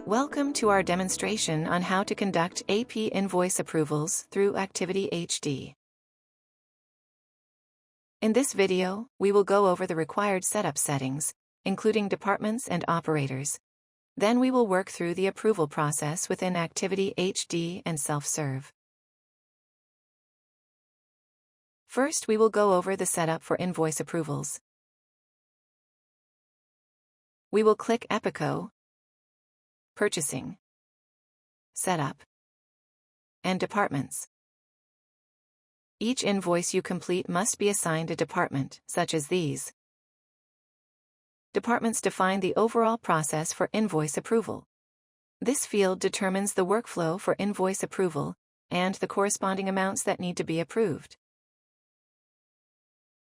Welcome to our demonstration on how to conduct AP invoice approvals through ActivityHD. In this video, we will go over the required setup settings, including departments and operators. Then we will work through the approval process within ActivityHD and Self-Serve. First, we will go over the setup for invoice approvals. We will click EPICO, Purchasing, Setup, and Departments. Each invoice you complete must be assigned a department, such as these. Departments define the overall process for invoice approval. This field determines the workflow for invoice approval and the corresponding amounts that need to be approved.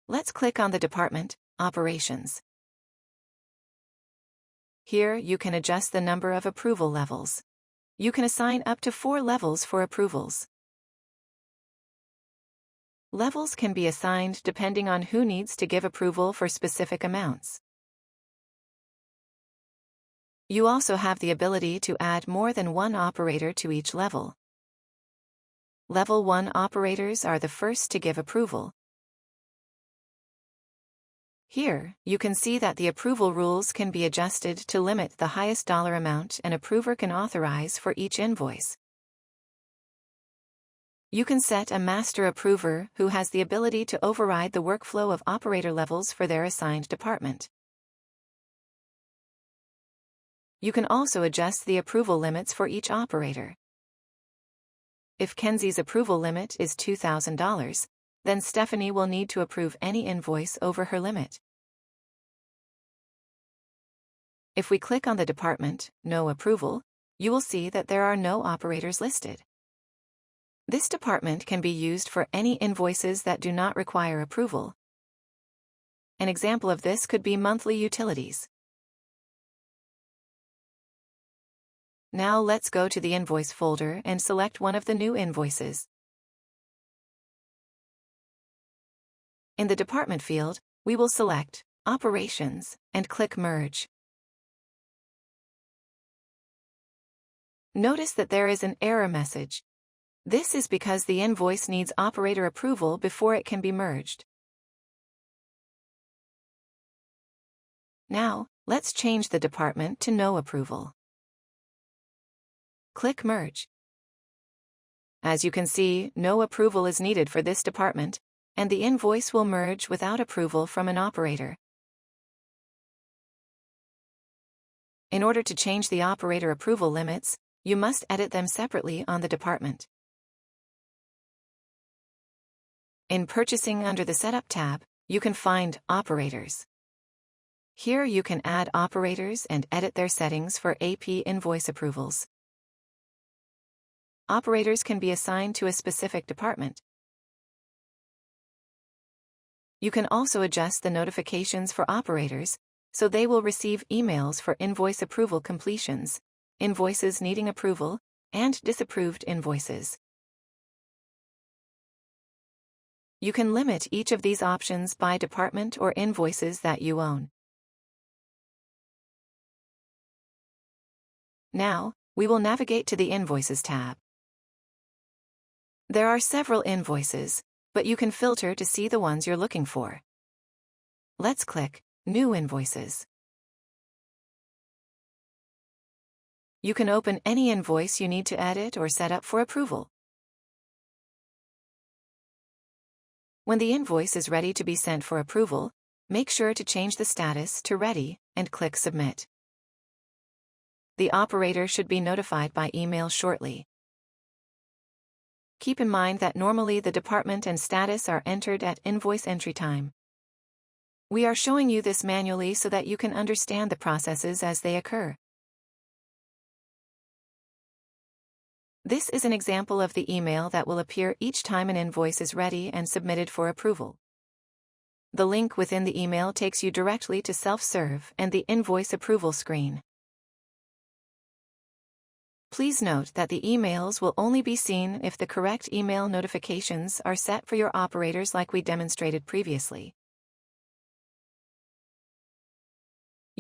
Let's click on the department, Operations. Here you can adjust the number of approval levels. You can assign up to 4 levels for approvals. Levels can be assigned depending on who needs to give approval for specific amounts. You also have the ability to add more than one operator to each level. Level 1 operators are the first to give approval. Here, you can see that the approval rules can be adjusted to limit the highest dollar amount an approver can authorize for each invoice. You can set a master approver who has the ability to override the workflow of operator levels for their assigned department. You can also adjust the approval limits for each operator. If Kenzie's approval limit is $2,000, then Stephanie will need to approve any invoice over her limit. If we click on the department, No Approval, you will see that there are no operators listed. This department can be used for any invoices that do not require approval. An example of this could be monthly utilities. Now let's go to the invoice folder and select one of the new invoices. In the Department field, we will select Operations and click Merge. Notice that there is an error message. This is because the invoice needs operator approval before it can be merged. Now, let's change the department to No Approval. Click Merge. As you can see, no approval is needed for this department, and the invoice will merge without approval from an operator. In order to change the operator approval limits, you must edit them separately on the department. In Purchasing under the Setup tab, you can find Operators. Here you can add operators and edit their settings for AP invoice approvals. Operators can be assigned to a specific department. You can also adjust the notifications for operators, so they will receive emails for invoice approval completions, invoices needing approval, and disapproved invoices. You can limit each of these options by department or invoices that you own. Now, we will navigate to the Invoices tab. There are several invoices, but you can filter to see the ones you're looking for. Let's click New Invoices. You can open any invoice you need to edit or set up for approval. When the invoice is ready to be sent for approval, make sure to change the status to Ready and click Submit. The operator should be notified by email shortly. Keep in mind that normally the department and status are entered at invoice entry time. We are showing you this manually so that you can understand the processes as they occur. This is an example of the email that will appear each time an invoice is ready and submitted for approval. The link within the email takes you directly to Self-Serve and the invoice approval screen. Please note that the emails will only be seen if the correct email notifications are set for your operators like we demonstrated previously.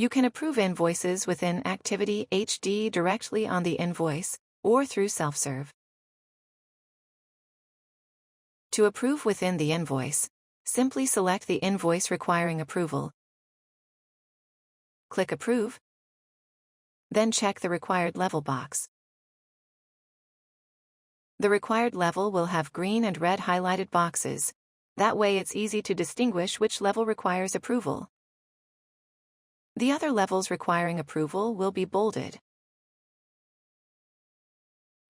You can approve invoices within ActivityHD directly on the invoice or through Self-Serve. To approve within the invoice, simply select the invoice requiring approval. Click Approve. Then check the required level box. The required level will have green and red highlighted boxes. That way it's easy to distinguish which level requires approval. The other levels requiring approval will be bolded.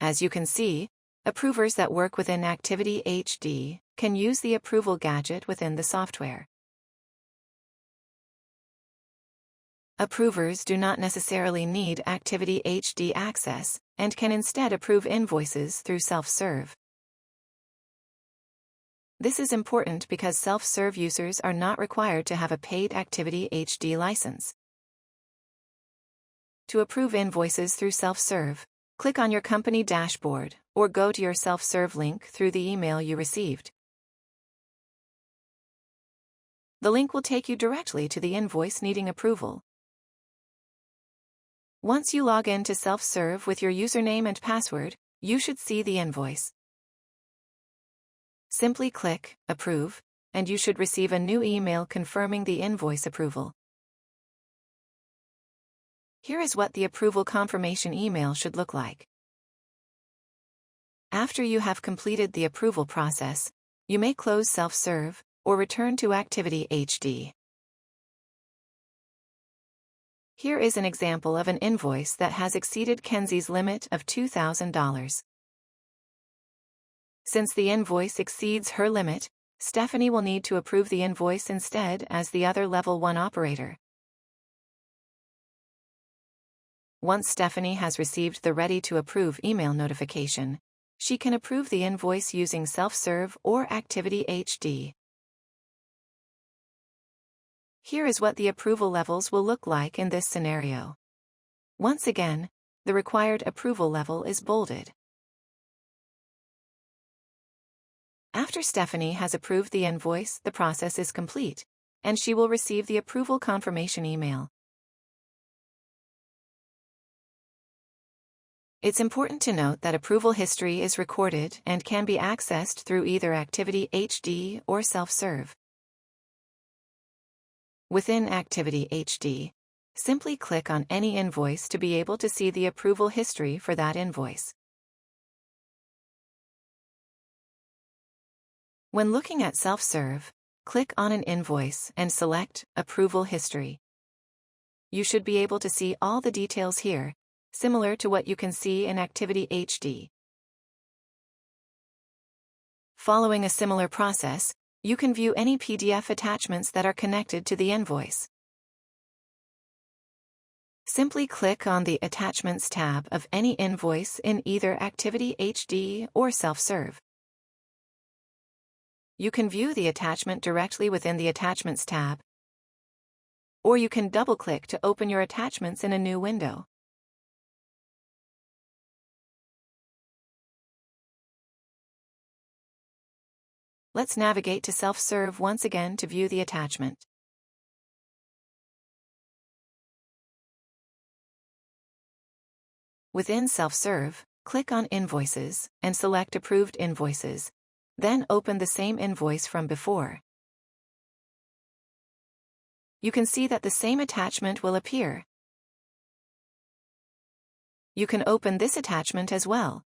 As you can see, approvers that work within ActivityHD can use the approval gadget within the software. Approvers do not necessarily need ActivityHD access and can instead approve invoices through Self-Serve. This is important because Self-Serve users are not required to have a paid ActivityHD license. To approve invoices through Self-Serve, click on your company dashboard or go to your Self-Serve link through the email you received. The link will take you directly to the invoice needing approval. Once you log in to Self-Serve with your username and password, you should see the invoice. Simply click Approve, and you should receive a new email confirming the invoice approval. Here is what the approval confirmation email should look like. After you have completed the approval process, you may close Self-Serve or return to ActivityHD. Here is an example of an invoice that has exceeded Kenzie's limit of $2,000. Since the invoice exceeds her limit, Stephanie will need to approve the invoice instead as the other Level 1 operator. Once Stephanie has received the Ready to Approve email notification, she can approve the invoice using Self-Serve or ActivityHD. Here is what the approval levels will look like in this scenario. Once again, the required approval level is bolded. After Stephanie has approved the invoice, the process is complete, and she will receive the approval confirmation email. It's important to note that approval history is recorded and can be accessed through either ActivityHD or Self-Serve. Within ActivityHD, simply click on any invoice to be able to see the approval history for that invoice. When looking at Self-Serve, click on an invoice and select Approval History. You should be able to see all the details here, similar to what you can see in ActivityHD. Following a similar process, you can view any PDF attachments that are connected to the invoice. Simply click on the Attachments tab of any invoice in either ActivityHD or Self-Serve. You can view the attachment directly within the Attachments tab, or you can double-click to open your attachments in a new window. Let's navigate to Self-Serve once again to view the attachment. Within Self-Serve, click on Invoices and select Approved Invoices. Then open the same invoice from before. You can see that the same attachment will appear. You can open this attachment as well.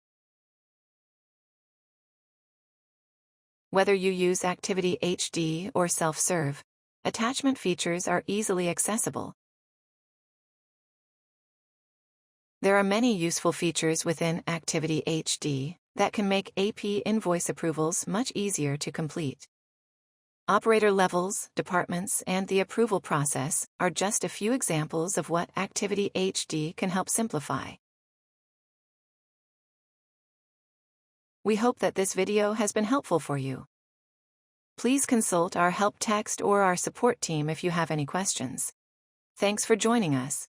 Whether you use ActivityHD or Self-Serve, attachment features are easily accessible. There are many useful features within ActivityHD that can make AP invoice approvals much easier to complete. Operator levels, departments, and the approval process are just a few examples of what ActivityHD can help simplify. We hope that this video has been helpful for you. Please consult our help text or our support team if you have any questions. Thanks for joining us.